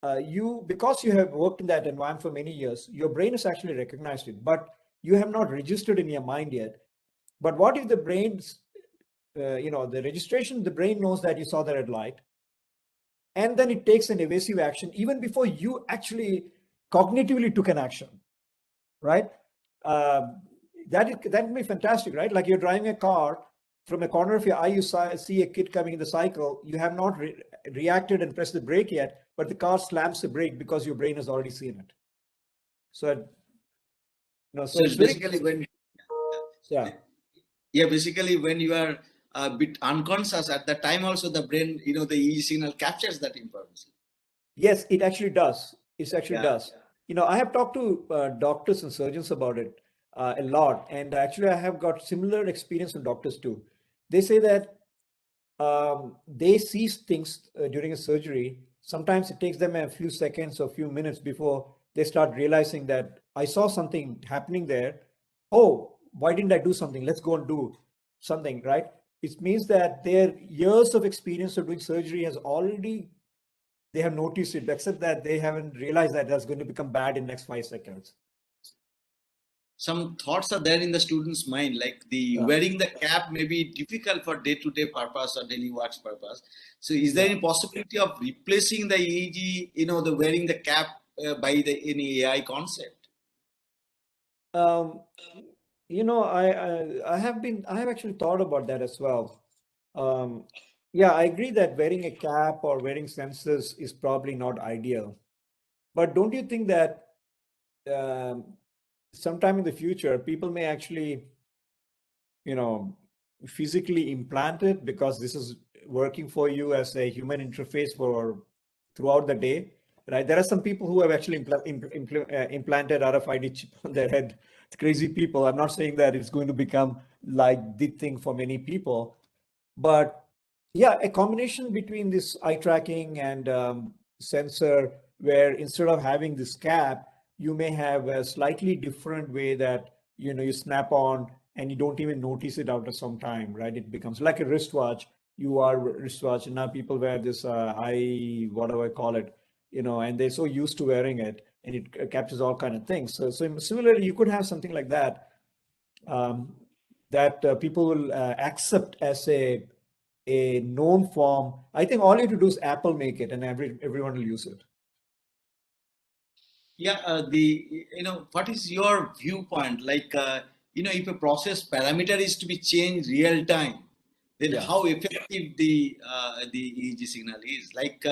Because you have worked in that environment for many years, your brain has actually recognized it, but you have not registered in your mind yet. But what if the brain's, the registration, the brain knows that you saw the red light, and then it takes an evasive action even before you actually cognitively took an action, right? That would be fantastic, right? Like you're driving a car, from a corner of your eye, you see a kid coming in the cycle. You have not reacted and pressed the brake yet, but the car slams the brake because your brain has already seen it. So, So it's basically when, yeah, basically when you are a bit unconscious at that time, also the brain, the EEG signal captures that information. Yes, it actually does. It actually Yeah. does. I have talked to doctors and surgeons about it a lot, and actually I have got similar experience from doctors too. They say that they see things during a surgery. Sometimes it takes them a few seconds or a few minutes before they start realizing that I saw something happening there. Oh, why didn't I do something? Let's go and do something, right? It means that their years of experience of doing surgery they have noticed it, except that they haven't realized that that's going to become bad in the next 5 seconds. Some thoughts are there in the student's mind, like wearing the cap may be difficult for day-to-day purpose or daily works purpose. So is there any possibility of replacing the EEG, the wearing the cap by any AI concept? I have actually thought about that as well. Yeah, I agree that wearing a cap or wearing sensors is probably not ideal. But don't you think that sometime in the future, people may actually, physically implant it, because this is working for you as a human interface for throughout the day, right? There are some people who have actually implanted RFID chip on their head. It's crazy people. I'm not saying that it's going to become like the thing for many people, but yeah, a combination between this eye tracking and sensor, where instead of having this cap, you may have a slightly different way that you snap on and you don't even notice it after some time, right? It becomes like a wristwatch. You are wristwatch, and now people wear this whatever I call it, and they're so used to wearing it, and it captures all kind of things. So similarly, you could have something like that, that people will accept as a known form. I think all you have to do is Apple make it, and everyone will use it. Yeah, what is your viewpoint? Like, if a process parameter is to be changed real time, then how effective the EEG signal is? Like,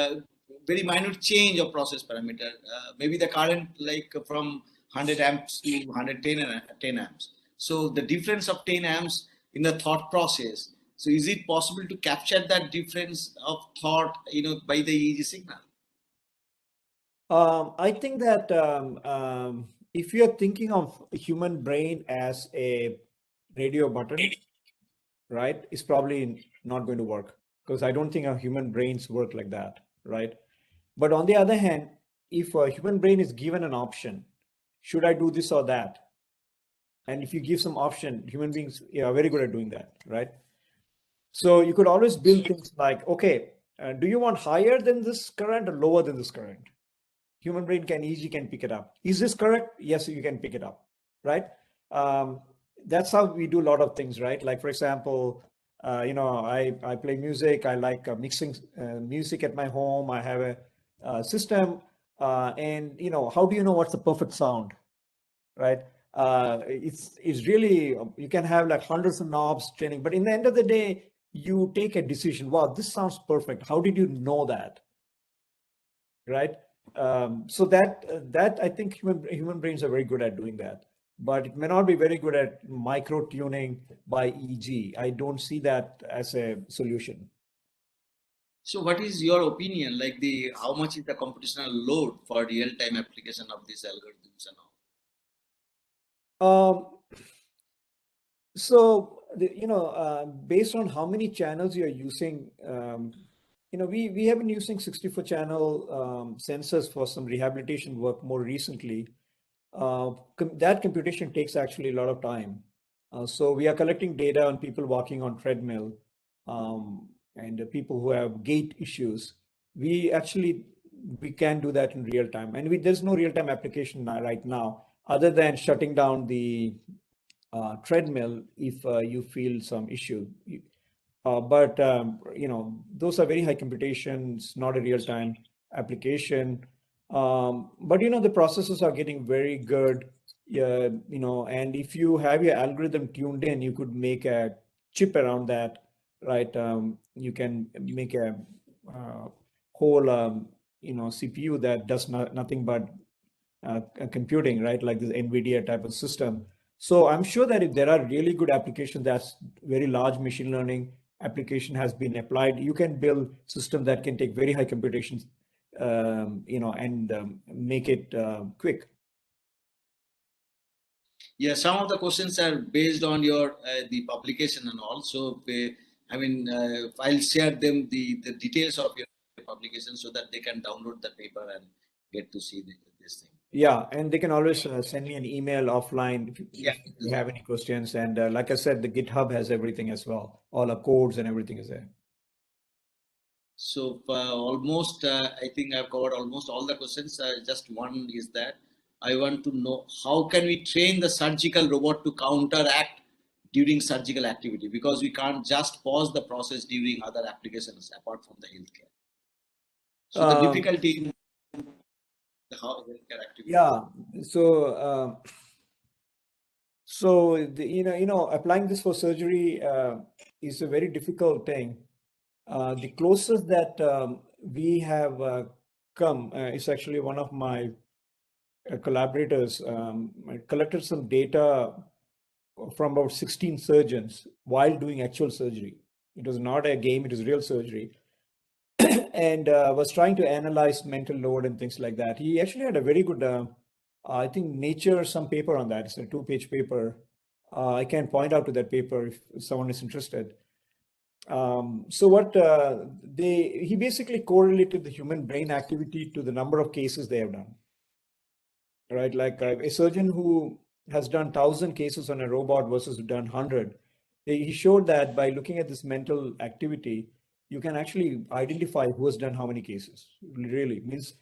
very minute change of process parameter, maybe the current like from 100 amps to 110 amps. So the difference of 10 amps in the thought process. So is it possible to capture that difference of thought, by the EEG signal? I think that if you're thinking of human brain as a radio button, right, it's probably not going to work, because I don't think our human brains work like that, right? But on the other hand, if a human brain is given an option, should I do this or that? And if you give some option, human beings are very good at doing that, right? So you could always build things like, okay, do you want higher than this current or lower than this current? Human brain can easily pick it up. Is this correct? Yes, you can pick it up, right? That's how we do a lot of things, right? Like, for example, I play music. I like mixing music at my home. I have a system, and how do you know what's the perfect sound, right? It's really, you can have like hundreds of knobs training, but in the end of the day, you take a decision. Wow, this sounds perfect. How did you know that, right? So that I think human brains are very good at doing that, but it may not be very good at micro tuning by EEG. I don't see that as a solution. So what is your opinion? Like how much is the computational load for real-time application of these algorithms and all? Um, so, based on how many channels you're using, we have been using 64 channel sensors for some rehabilitation work more recently. That computation takes actually a lot of time. So we are collecting data on people walking on treadmill and people who have gait issues. We can do that in real time, and there's no real time application right now other than shutting down the treadmill if you feel some issue. But those are very high computations, not a real-time application. But the processes are getting very good. Yeah, and if you have your algorithm tuned in, you could make a chip around that, right? You can make a whole CPU that does nothing but computing, right? Like this NVIDIA type of system. So I'm sure that if there are really good applications, that's very large machine learning application has been applied, you can build system that can take very high computations, and make it quick. Yeah, some of the questions are based on your the publication and all. So I'll share them the details of your publication so that they can download the paper and get to see this thing. Yeah, and they can always send me an email offline if Yeah. you have any questions. And like I said, the GitHub has everything as well. All the codes and everything is there. So almost, I think I've covered almost all the questions. Just one is that I want to know how can we train the surgical robot to counteract during surgical activity, because we can't just pause the process during other applications apart from the healthcare. So the difficulty in the healthcare activity. Yeah. So applying this for surgery is a very difficult thing. The closest that we have come is actually one of my collaborators. I collected some data from about 16 surgeons while doing actual surgery. It was not a game, it was real surgery. And was trying to analyze mental load and things like that. He actually had a very good, I think, Nature, some paper on that. It's a 2-page paper. I can point out to that paper if someone is interested. So what he basically correlated the human brain activity to the number of cases they have done. Right, like a surgeon who has done 1,000 cases on a robot versus done 100. He showed that by looking at this mental activity, you can actually identify who has done how many cases. Really means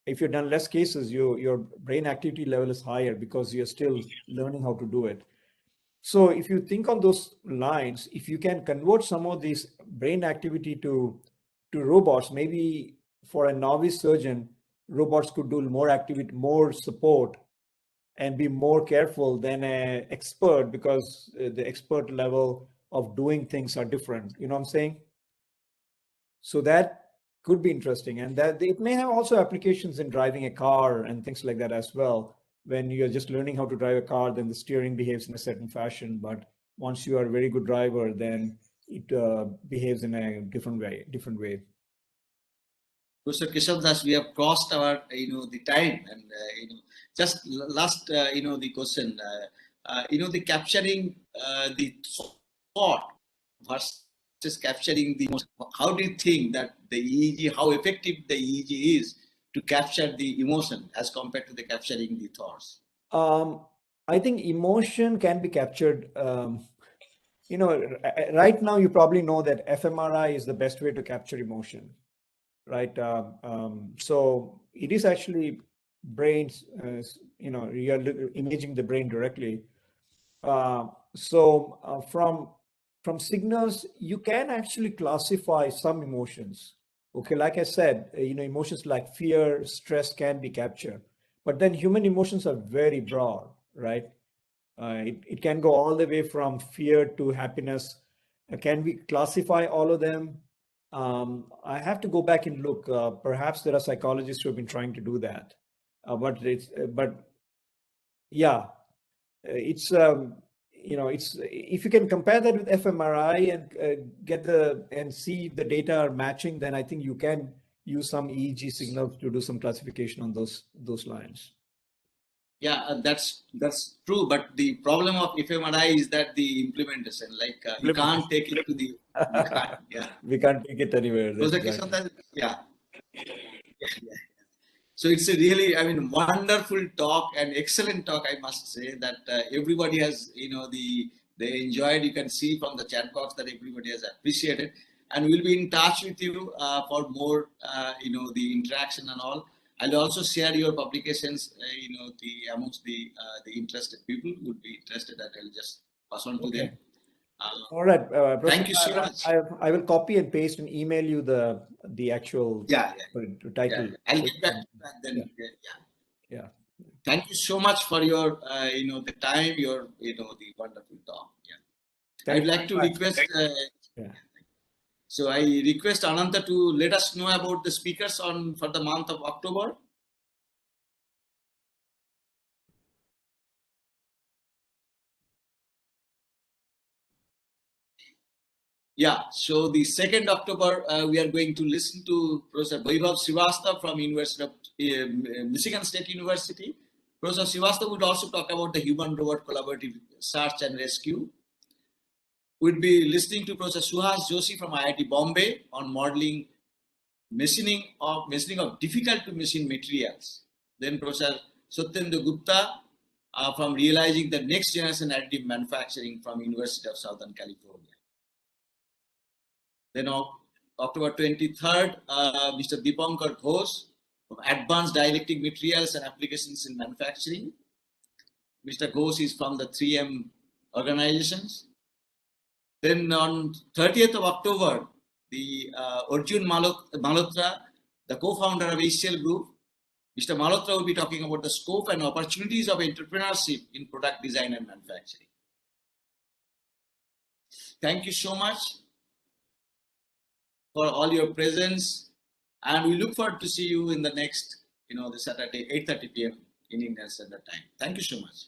if you've done less cases, your brain activity level is higher because you're still learning how to do it. So if you think on those lines, if you can convert some of these brain activity to robots, maybe for a novice surgeon, robots could do more activity, more support, and be more careful than an expert, because the expert level of doing things are different. You know what I'm saying? So that could be interesting, and that it may have also applications in driving a car and things like that as well. When you're just learning how to drive a car, then the steering behaves in a certain fashion. But once you are a very good driver, then it behaves in a different way. Professor Kesavadas, we have crossed our the time, and just last the question, the capturing the thought versus capturing the emotion. How do you think that the EEG, how effective the EEG is to capture the emotion as compared to the capturing the thoughts? I think emotion can be captured. Right now you probably know that fMRI is the best way to capture emotion, right? So it is actually brains, you're imaging the brain directly. From signals, you can actually classify some emotions. Okay, like I said, emotions like fear, stress can be captured, but then human emotions are very broad, right? It can go all the way from fear to happiness. Can we classify all of them? I have to go back and look. Perhaps there are psychologists who have been trying to do that, but yeah, it's it's, if you can compare that with fMRI and and see if the data are matching, then I think you can use some EEG signals to do some classification on those lines. Yeah, that's true. But the problem of FMRI is that the implementation, like you can't take it to the, you can't, yeah. We can't take it anywhere. That's Exactly. exactly. Yeah. Yeah. So it's a really, I mean, wonderful talk and excellent talk, I must say, that everybody has, they enjoyed. You can see from the chat box that everybody has appreciated. And we'll be in touch with you for more, the interaction and all. I'll also share your publications, amongst the interested people who would be interested, that I'll just pass on to them. All right. Thank Professor, you so much. I will copy and paste and email you the actual title. Yeah. I'll get back to that then. Yeah. Thank you so much for your, the time, the wonderful talk. Yeah. I'd like to request. So I request Ananta to let us know about the speakers for the month of October. Yeah, so the 2nd October, we are going to listen to Professor Vaibhav Srivastava from University of Michigan State University. Professor Srivastava would also talk about the human-robot collaborative search and rescue. We'll be listening to Professor Suhas Joshi from IIT Bombay on modeling machining of difficult to machine materials. Then Professor Satyendra Gupta from realizing the next generation additive manufacturing from University of Southern California. Then October 23rd, Mr. Dipankar Ghosh of Advanced Dielectric Materials and Applications in Manufacturing. Mr. Ghosh is from the 3M organizations. Then on 30th of October, the Arjun Malhotra, the co-founder of HCL Group, Mr. Malhotra will be talking about the scope and opportunities of entrepreneurship in product design and manufacturing. Thank you so much for all your presence, and we look forward to see you in the next, the Saturday, 8:30 p.m. in Indian Standard Time. Thank you so much.